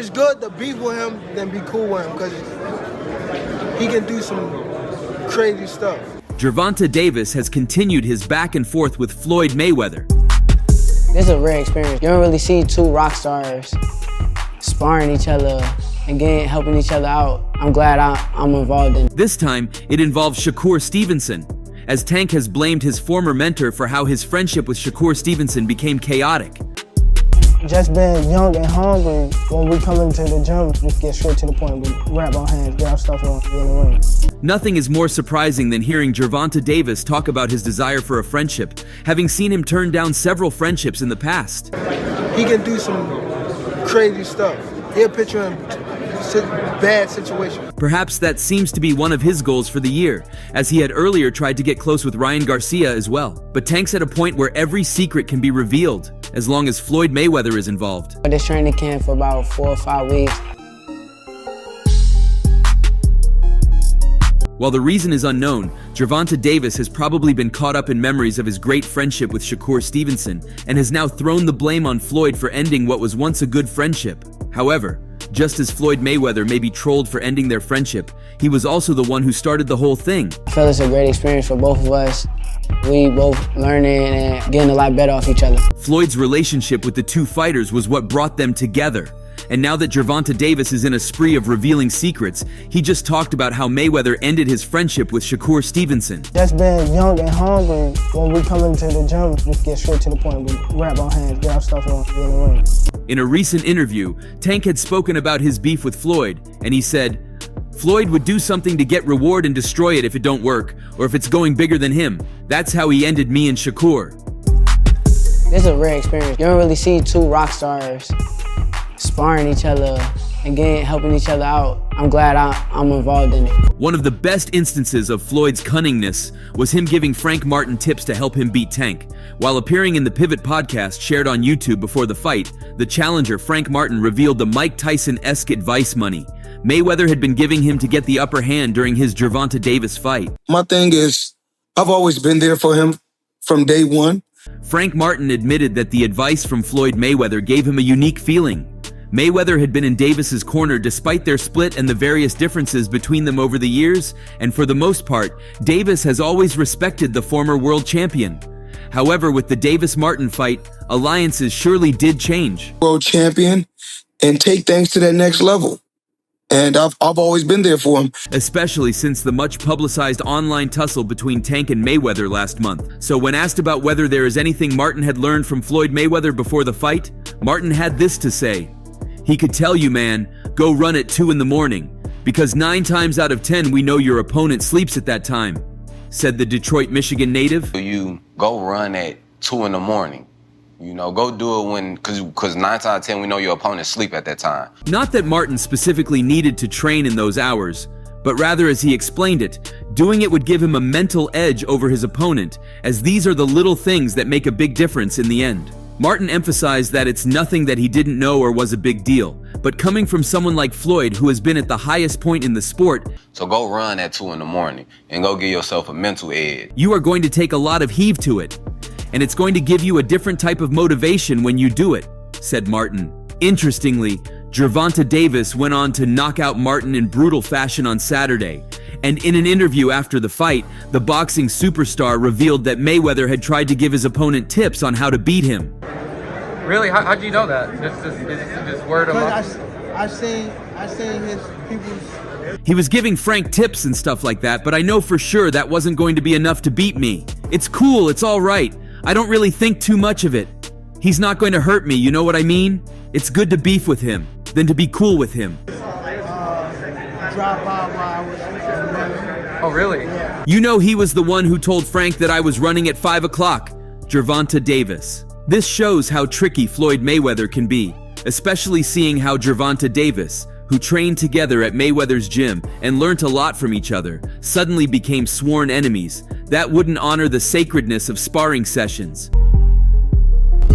it's good to beef with him than be cool with him because he can do some crazy stuff. Gervonta Davis has continued his back and forth with Floyd Mayweather. This is a rare experience. You don't really see two rock stars sparring each other and helping each other out. I'm glad I'm involved in it. This time, it involves Shakur Stevenson, as Tank has blamed his former mentor for how his friendship with Shakur Stevenson became chaotic. Just being young and hungry, when we come into the gym, just get straight to the point. We grab our hands, get our stuff on, get in the ring. Nothing is more surprising than hearing Gervonta Davis talk about his desire for a friendship, having seen him turn down several friendships in the past. He can do some crazy stuff. He'll put you in bad situations. Perhaps that seems to be one of his goals for the year, as he had earlier tried to get close with Ryan Garcia as well. But Tank's at a point where every secret can be revealed, as long as Floyd Mayweather is involved. This training camp for about 4 or 5 weeks. While the reason is unknown, Gervonta Davis has probably been caught up in memories of his great friendship with Shakur Stevenson and has now thrown the blame on Floyd for ending what was once a good friendship. However, just as Floyd Mayweather may be trolled for ending their friendship, he was also the one who started the whole thing. I feel it's a great experience for both of us. We both learning and getting a lot better off each other. Floyd's relationship with the two fighters was what brought them together. And now that Gervonta Davis is in a spree of revealing secrets, he just talked about how Mayweather ended his friendship with Shakur Stevenson. Just being young and hungry, when we come into the gym, just get straight to the point. We grab our hands, get our stuff on, get in the ring. In a recent interview, Tank had spoken about his beef with Floyd, and he said, Floyd would do something to get reward and destroy it if it don't work, or if it's going bigger than him. That's how he ended me and Shakur. This is a rare experience. You don't really see two rock stars sparring each other and helping each other out. I'm glad I'm involved in it. One of the best instances of Floyd's cunningness was him giving Frank Martin tips to help him beat Tank. While appearing in the Pivot podcast shared on YouTube before the fight, the challenger Frank Martin revealed the Mike Tyson-esque advice money Mayweather had been giving him to get the upper hand during his Gervonta Davis fight. My thing is, I've always been there for him from day one. Frank Martin admitted that the advice from Floyd Mayweather gave him a unique feeling. Mayweather had been in Davis's corner despite their split and the various differences between them over the years, and for the most part, Davis has always respected the former world champion. However, with the Davis-Martin fight, alliances surely did change. World champion and take things to that next level. And I've always been there for him. Especially since the much-publicized online tussle between Tank and Mayweather last month. So when asked about whether there is anything Martin had learned from Floyd Mayweather before the fight, Martin had this to say. He could tell you, man, go run at 2 in the morning, because 9 times out of 10 we know your opponent sleeps at that time, said the Detroit, Michigan native. You go run at 2 in the morning. You know, go do it when, because 9 times out of 10 we know your opponent sleep at that time. Not that Martin specifically needed to train in those hours, but rather, as he explained it, doing it would give him a mental edge over his opponent, as these are the little things that make a big difference in the end. Martin emphasized that it's nothing that he didn't know or was a big deal, but coming from someone like Floyd, who has been at the highest point in the sport, so go run at 2 in the morning and go give yourself a mental edge. You are going to take a lot of heave to it, and it's going to give you a different type of motivation when you do it, said Martin. Interestingly, Gervonta Davis went on to knock out Martin in brutal fashion on Saturday, and in an interview after the fight, the boxing superstar revealed that Mayweather had tried to give his opponent tips on how to beat him. Really? How'd you know that? Just word of mouth? I seen his people's... He was giving Frank tips and stuff like that, but I know for sure that wasn't going to be enough to beat me. It's cool, it's all right. I don't really think too much of it. He's not going to hurt me, you know what I mean? It's good to beef with him, than to be cool with him. Drop by while I was running. Oh, really? Yeah. You know he was the one who told Frank that I was running at 5 o'clock. Gervonta Davis. This shows how tricky Floyd Mayweather can be, especially seeing how Gervonta Davis, who trained together at Mayweather's gym and learnt a lot from each other, suddenly became sworn enemies. That wouldn't honor the sacredness of sparring sessions.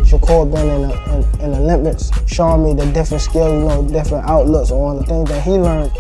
Shakur been in the Olympics, showing me the different skills, different outlooks on the things that he learned.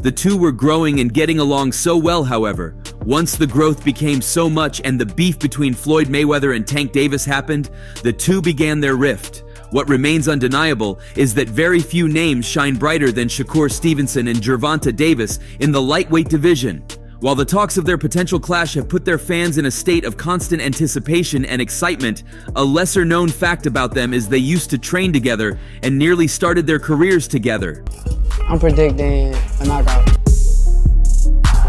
The two were growing and getting along so well, however. Once the growth became so much and the beef between Floyd Mayweather and Tank Davis happened, the two began their rift. What remains undeniable is that very few names shine brighter than Shakur Stevenson and Gervonta Davis in the lightweight division. While the talks of their potential clash have put their fans in a state of constant anticipation and excitement, a lesser-known fact about them is they used to train together and nearly started their careers together. I'm predicting a knockout.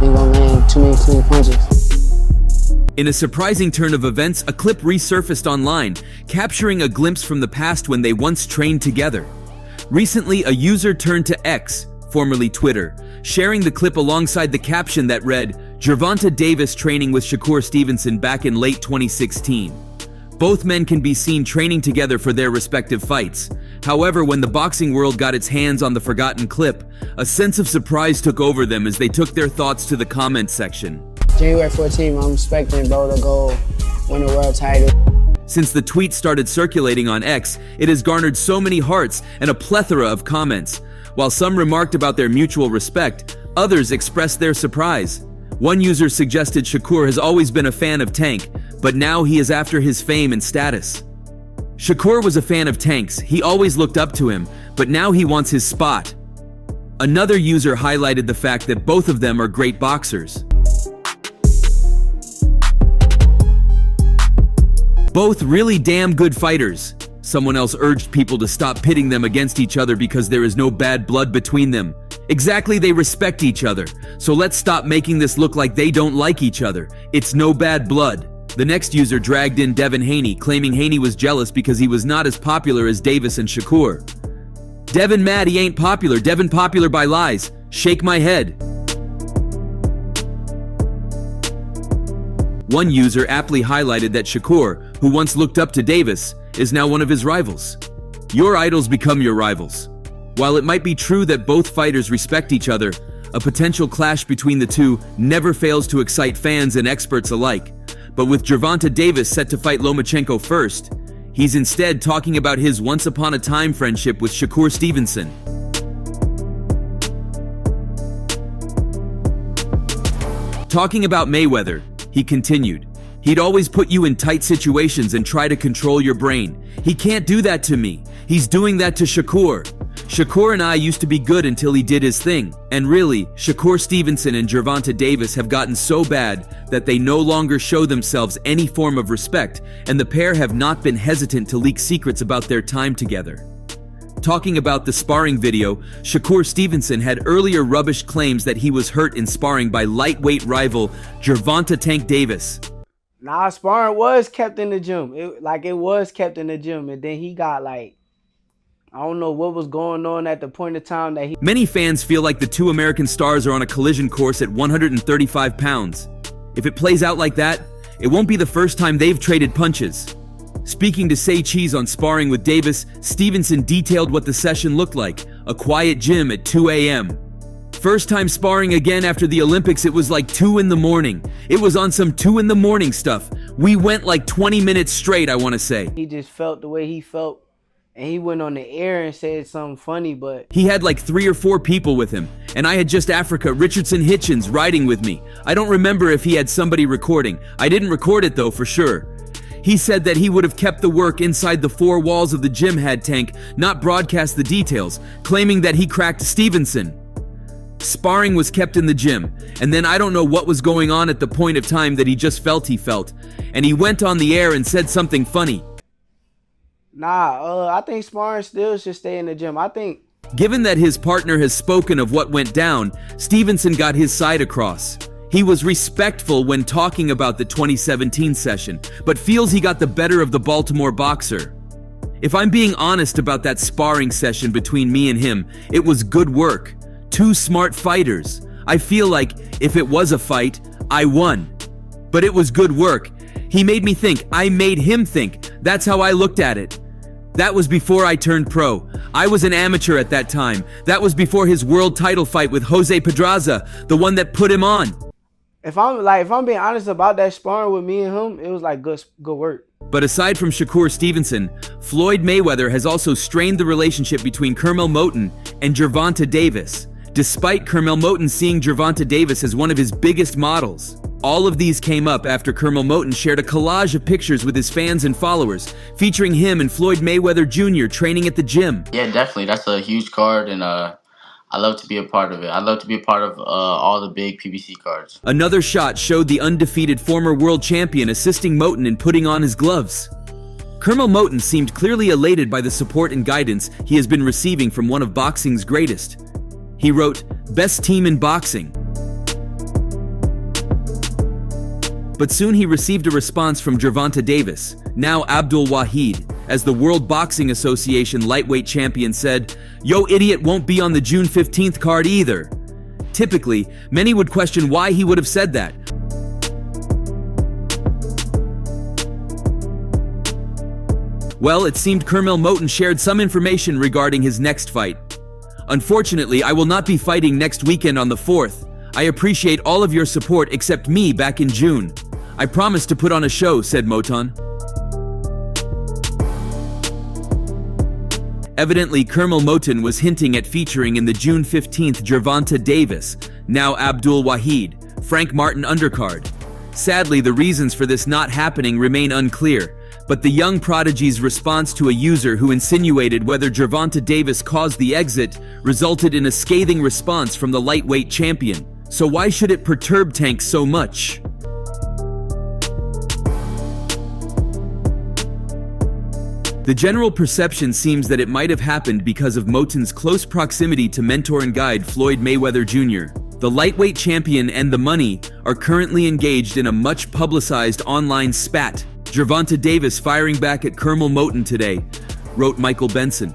He won't land too many clean punches. In a surprising turn of events, a clip resurfaced online, capturing a glimpse from the past when they once trained together. Recently, a user turned to X, formerly Twitter, sharing the clip alongside the caption that read, "Gervonta Davis training with Shakur Stevenson back in late 2016. Both men can be seen training together for their respective fights. However, when the boxing world got its hands on the forgotten clip, a sense of surprise took over them as they took their thoughts to the comments section. January 14th, I'm expecting bro to go win a world title. Since the tweet started circulating on X, it has garnered so many hearts and a plethora of comments. While some remarked about their mutual respect, others expressed their surprise. One user suggested Shakur has always been a fan of Tank, but now he is after his fame and status. Shakur was a fan of Tank's, he always looked up to him, but now he wants his spot. Another user highlighted the fact that both of them are great boxers. Both really damn good fighters. Someone else urged people to stop pitting them against each other because there is no bad blood between them. Exactly, they respect each other. So let's stop making this look like they don't like each other. It's no bad blood. The next user dragged in Devin Haney, claiming Haney was jealous because he was not as popular as Davis and Shakur. Devin mad he ain't popular. Devin popular by lies. Shake my head. One user aptly highlighted that Shakur, who once looked up to Davis, is now one of his rivals. Your idols become your rivals. While it might be true that both fighters respect each other, a potential clash between the two never fails to excite fans and experts alike. But with Gervonta Davis set to fight Lomachenko first, he's instead talking about his once-upon-a-time friendship with Shakur Stevenson. Talking about Mayweather, he continued, "He'd always put you in tight situations and try to control your brain. He can't do that to me. He's doing that to Shakur. Shakur and I used to be good until he did his thing. And really, Shakur Stevenson and Gervonta Davis have gotten so bad that they no longer show themselves any form of respect, and the pair have not been hesitant to leak secrets about their time together." Talking about the sparring video, Shakur Stevenson had earlier rubbished claims that he was hurt in sparring by lightweight rival Gervonta "Tank" Davis. Nah, sparring was kept in the gym. It was kept in the gym, and then he got I don't know what was going on at the point of time that he... Many fans feel like the two American stars are on a collision course at 135 pounds. If it plays out like that, it won't be the first time they've traded punches. Speaking to Say Cheese on Sparring with Davis, Stevenson detailed what the session looked like, a quiet gym at 2 a.m. First time sparring again after the Olympics, it was like 2 in the morning. It was on some 2 in the morning stuff. We went like 20 minutes straight, I want to say. He just felt the way he felt, and he went on the air and said something funny, but... He had like 3 or 4 people with him, and I had just Africa Richardson Hitchens riding with me. I don't remember if he had somebody recording. I didn't record it though, for sure. He said that he would have kept the work inside the 4 walls of the gym had Tank not broadcast the details, claiming that he cracked Stevenson. Sparring was kept in the gym, and then I don't know what was going on at the point of time that he just felt he felt, and he went on the air and said something funny. Nah, I think sparring still should stay in the gym. I think... Given that his partner has spoken of what went down, Stevenson got his side across. He was respectful when talking about the 2017 session, but feels he got the better of the Baltimore boxer. If I'm being honest about that sparring session between me and him, it was good work. 2 smart fighters. I feel like if it was a fight, I won. But it was good work. He made me think. I made him think. That's how I looked at it. That was before I turned pro. I was an amateur at that time. That was before his world title fight with Jose Pedraza, the one that put him on. If I'm being honest about that sparring with me and him, it was like good work. But aside from Shakur Stevenson, Floyd Mayweather has also strained the relationship between Kermel Moton and Gervonta Davis, despite Kermel Moton seeing Gervonta Davis as one of his biggest models. All of these came up after Kermel Moton shared a collage of pictures with his fans and followers, featuring him and Floyd Mayweather Jr. training at the gym. Yeah, definitely. That's a huge card, and I love to be a part of it. I love to be a part of all the big PBC cards. Another shot showed the undefeated former world champion assisting Moton in putting on his gloves. Kermel Moton seemed clearly elated by the support and guidance he has been receiving from one of boxing's greatest. He wrote, "Best team in boxing." But soon he received a response from Gervonta Davis, now Abdul Wahid, as the World Boxing Association lightweight champion said, "Yo idiot won't be on the June 15th card either." Typically, many would question why he would have said that. Well, it seemed Kermel Moton shared some information regarding his next fight. "Unfortunately, I will not be fighting next weekend on the 4th. I appreciate all of your support except me back in June. I promise to put on a show," said Moton. Evidently, Kermel Moton was hinting at featuring in the June 15th Gervonta Davis, now Abdul Wahid, Frank Martin undercard. Sadly, the reasons for this not happening remain unclear, but the young prodigy's response to a user who insinuated whether Gervonta Davis caused the exit resulted in a scathing response from the lightweight champion. So why should it perturb Tank so much? The general perception seems that it might have happened because of Moton's close proximity to mentor and guide Floyd Mayweather Jr. The lightweight champion and the money are currently engaged in a much publicized online spat. Gervonta Davis firing back at Kermel Moton today, wrote Michael Benson.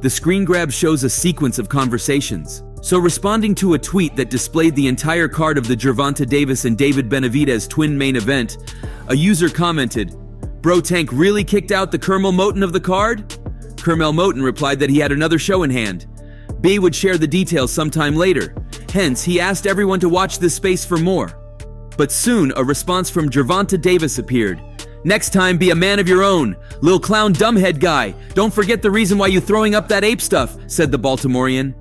The screen grab shows a sequence of conversations. So responding to a tweet that displayed the entire card of the Gervonta Davis and David Benavidez twin main event, a user commented, "Bro Tank really kicked out the Kermel Moton of the card?" Kermel Moton replied that he had another show in hand. B would share the details sometime later. Hence, he asked everyone to watch this space for more. But soon, a response from Gervonta Davis appeared. "Next time, be a man of your own. Lil clown dumbhead guy. Don't forget the reason why you throwing up that ape stuff," said the Baltimorean.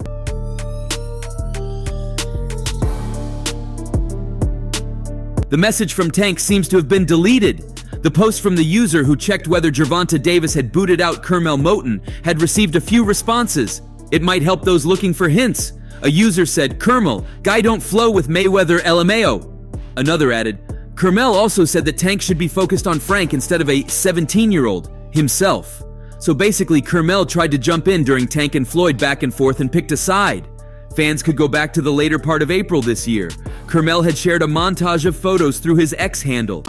The message from Tank seems to have been deleted. The post from the user who checked whether Gervonta Davis had booted out Kermel Moton had received a few responses. It might help those looking for hints. A user said, "Kermel, guy don't flow with Mayweather LMAO." Another added, "Kermel also said that Tank should be focused on Frank instead of a 17-year-old himself." So basically, Kermel tried to jump in during Tank and Floyd back and forth and picked a side. Fans could go back to the later part of April this year. Kermel had shared a montage of photos through his X handle.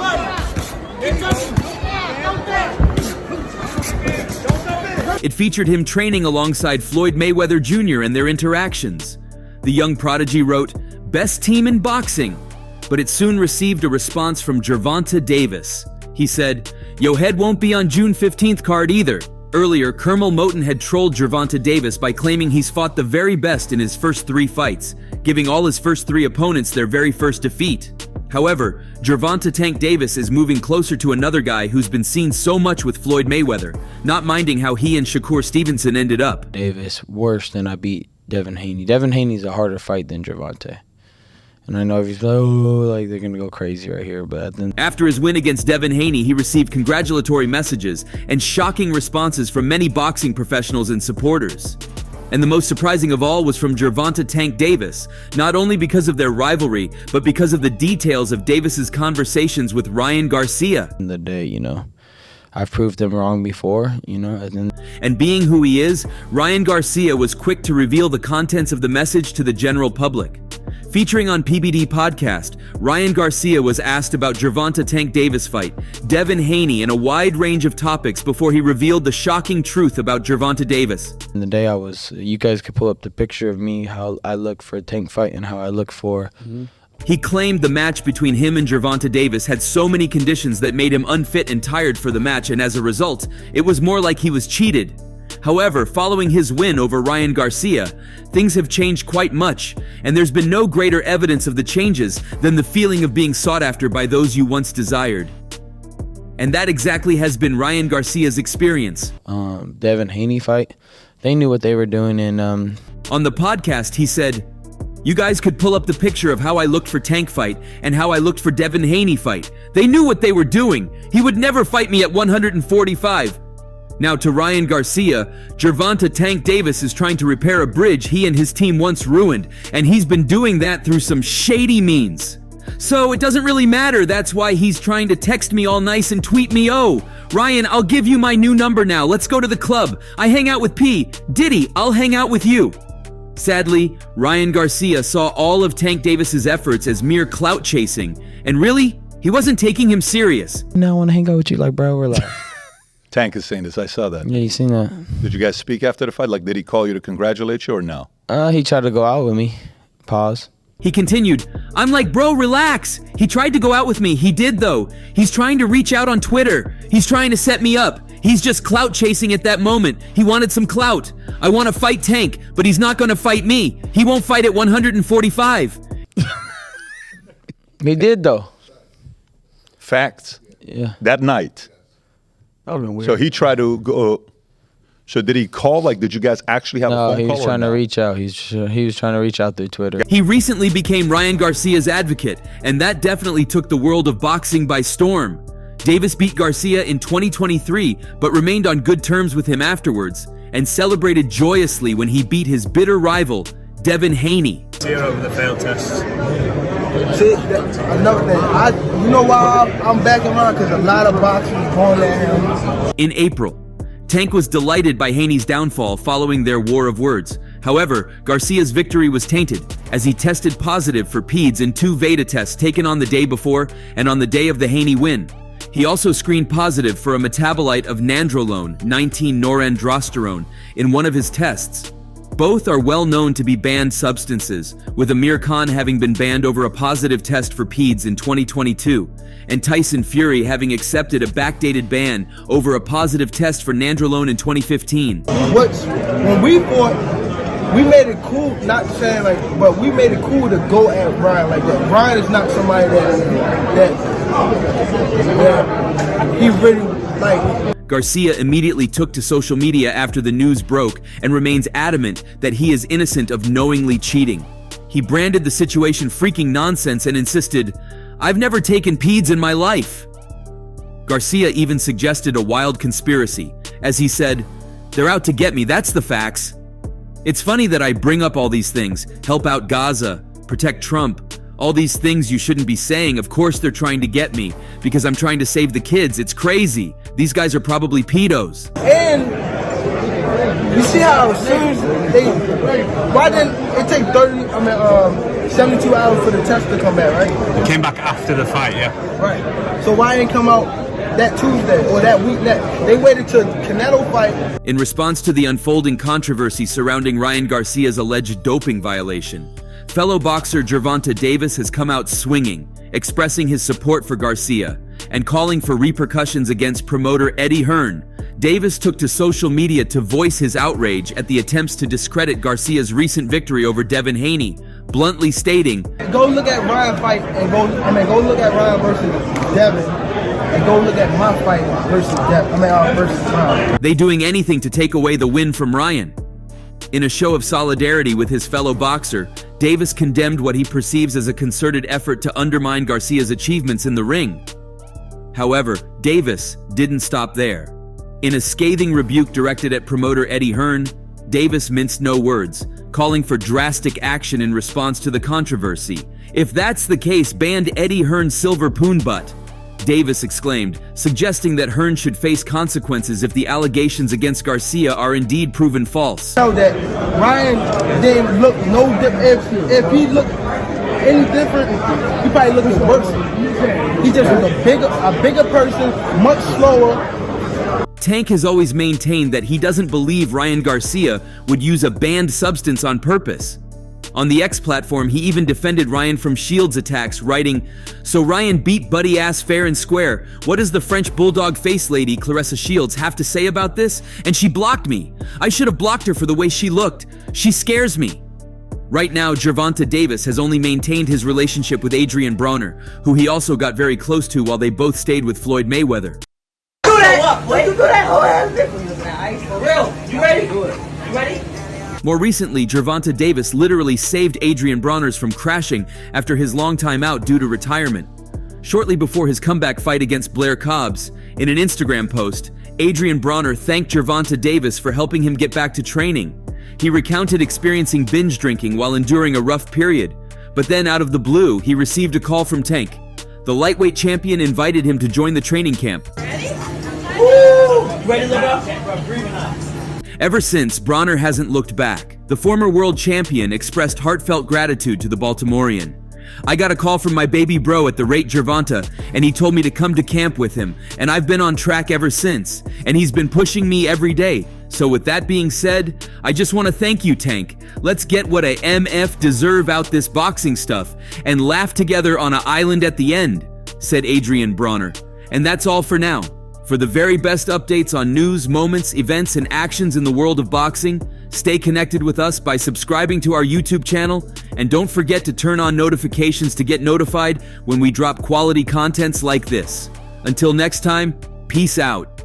It featured him training alongside Floyd Mayweather Jr. and their interactions. The young prodigy wrote, "Best team in boxing," but it soon received a response from Gervonta Davis. He said, "Yo head won't be on June 15th card either." Earlier, Kermel Moton had trolled Gervonta Davis by claiming he's fought the very best in his first 3 fights, giving all his first 3 opponents their very first defeat. However, Gervonta Tank Davis is moving closer to another guy who's been seen so much with Floyd Mayweather, not minding how he and Shakur Stevenson ended up. Davis, worse than I beat Devin Haney. Devin Haney's a harder fight than Gervonta. And I know if he's like, oh, like they're going to go crazy right here, but then... After his win against Devin Haney, he received congratulatory messages and shocking responses from many boxing professionals and supporters. And the most surprising of all was from Gervonta Tank Davis, not only because of their rivalry, but because of the details of Davis's conversations with Ryan Garcia. In the day, you know, I've proved them wrong before, you know. And being who he is, Ryan Garcia was quick to reveal the contents of the message to the general public. Featuring on PBD Podcast, Ryan Garcia was asked about Gervonta Tank Davis fight, Devin Haney, and a wide range of topics before he revealed the shocking truth about Gervonta Davis. In the day you guys could pull up the picture of me, how I look for a Tank fight and how I look for... He claimed the match between him and Gervonta Davis had so many conditions that made him unfit and tired for the match, and as a result, it was more like he was cheated. However, following his win over Ryan Garcia, things have changed quite much, and there's been no greater evidence of the changes than the feeling of being sought after by those you once desired. And that exactly has been Ryan Garcia's experience. Devin Haney fight, They knew what they were doing, and On the podcast, he said, "You guys could pull up the picture of how I looked for Tank fight and how I looked for Devin Haney fight. They knew what they were doing. He would never fight me at 145. Now to Ryan Garcia, Gervonta Tank Davis is trying to repair a bridge he and his team once ruined, and he's been doing that through some shady means. So it doesn't really matter, that's why he's trying to text me all nice and tweet me, oh, Ryan, I'll give you my new number now, let's go to the club. I hang out with P. Diddy, I'll hang out with you." Sadly, Ryan Garcia saw all of Tank Davis's efforts as mere clout chasing, and really, he wasn't taking him serious. "No, I want to hang out with you." Like, bro, relax. Tank is saying this. I saw that. Yeah, you seen that? Did you guys speak after the fight? Like, did he call you to congratulate you or no? He tried to go out with me. Pause. He continued, "I'm like, bro, relax. He tried to go out with me. He did, though. He's trying to reach out on Twitter. He's trying to set me up. He's just clout chasing at that moment. He wanted some clout. I want to fight Tank, but he's not going to fight me. He won't fight at 145. He did, though. Facts. Yeah. That night. That would have been weird. So he tried to go. So did he call? Like, did you guys actually have a phone call? No, he was trying to no? reach out. He was trying to reach out through Twitter. He recently became Ryan Garcia's advocate, and that definitely took the world of boxing by storm. Davis beat Garcia in 2023, but remained on good terms with him afterwards, and celebrated joyously when he beat his bitter rival, Devin Haney. Zero with the failed tests. See, another thing, you know why I'm backing around? Because a lot of boxers going at him. In April, Tank was delighted by Haney's downfall following their war of words. However, Garcia's victory was tainted as he tested positive for PEDS in 2 Veda tests taken on the day before and on the day of the Haney win. He also screened positive for a metabolite of nandrolone, 19-norandrosterone, in one of his tests. Both are well known to be banned substances, with Amir Khan having been banned over a positive test for PEDS in 2022, and Tyson Fury having accepted a backdated ban over a positive test for nandrolone in 2015. When we fought, we made it cool, not saying like, but we made it cool to go at Ryan like that. Ryan is not somebody that he really like. Garcia immediately took to social media after the news broke and remains adamant that he is innocent of knowingly cheating. He branded the situation freaking nonsense and insisted, "I've never taken PEDS in my life." Garcia even suggested a wild conspiracy, as he said, "They're out to get me, that's the facts. It's funny that I bring up all these things, help out Gaza, protect Trump, all these things you shouldn't be saying. Of course they're trying to get me, because I'm trying to save the kids. It's crazy. These guys are probably pedos." And you see how as soon as why didn't it take 72 hours for the test to come back, right? It came back after the fight, yeah. Right. So why didn't it come out that Tuesday or that week? They waited till the Canelo fight. In response to the unfolding controversy surrounding Ryan Garcia's alleged doping violation, fellow boxer Gervonta Davis has come out swinging, expressing his support for Garcia and calling for repercussions against promoter Eddie Hearn. Davis took to social media to voice his outrage at the attempts to discredit Garcia's recent victory over Devin Haney, bluntly stating, "Go look at Ryan fight and go look at Ryan versus Devin and go look at my fight versus versus Ryan." They doing anything to take away the win from Ryan. In a show of solidarity with his fellow boxer, Davis condemned what he perceives as a concerted effort to undermine Garcia's achievements in the ring. However, Davis didn't stop there. In a scathing rebuke directed at promoter Eddie Hearn, Davis minced no words, calling for drastic action in response to the controversy. "If that's the case, ban Eddie Hearn's silver poon butt," Davis exclaimed, suggesting that Hearn should face consequences if the allegations against Garcia are indeed proven false. So that Ryan didn't look no different. If he looked any different, he probably looked worse. He just was a bigger person, much slower. Tank has always maintained that he doesn't believe Ryan Garcia would use a banned substance on purpose. On the X platform, he even defended Ryan from Shields attacks, writing, "So Ryan beat Buddy ass fair and square. What does the French bulldog face lady, Clarissa Shields, have to say about this? And she blocked me. I should have blocked her for the way she looked. She scares me." Right now, Gervonta Davis has only maintained his relationship with Adrian Broner, who he also got very close to while they both stayed with Floyd Mayweather. Do that! What? You do that whole ass nigga. For real. You ready? Do it. You More recently, Gervonta Davis literally saved Adrian Broners from crashing after his long time out due to retirement. Shortly before his comeback fight against Blair Cobbs, in an Instagram post, Adrian Bronner thanked Gervonta Davis for helping him get back to training. He recounted experiencing binge drinking while enduring a rough period, but then out of the blue, he received a call from Tank. The lightweight champion invited him to join the training camp. Ever since, Bronner hasn't looked back. The former world champion expressed heartfelt gratitude to the Baltimorean. I got a call from my baby bro at the rate Gervonta, and he told me to come to camp with him, and I've been on track ever since, and he's been pushing me every day. So with that being said, I just want to thank you, Tank. Let's get what a MF deserve out this boxing stuff, and laugh together on an island at the end, said Adrian Bronner. And that's all for now. For the very best updates on news, moments, events, and actions in the world of boxing, stay connected with us by subscribing to our YouTube channel, and don't forget to turn on notifications to get notified when we drop quality contents like this. Until next time, peace out.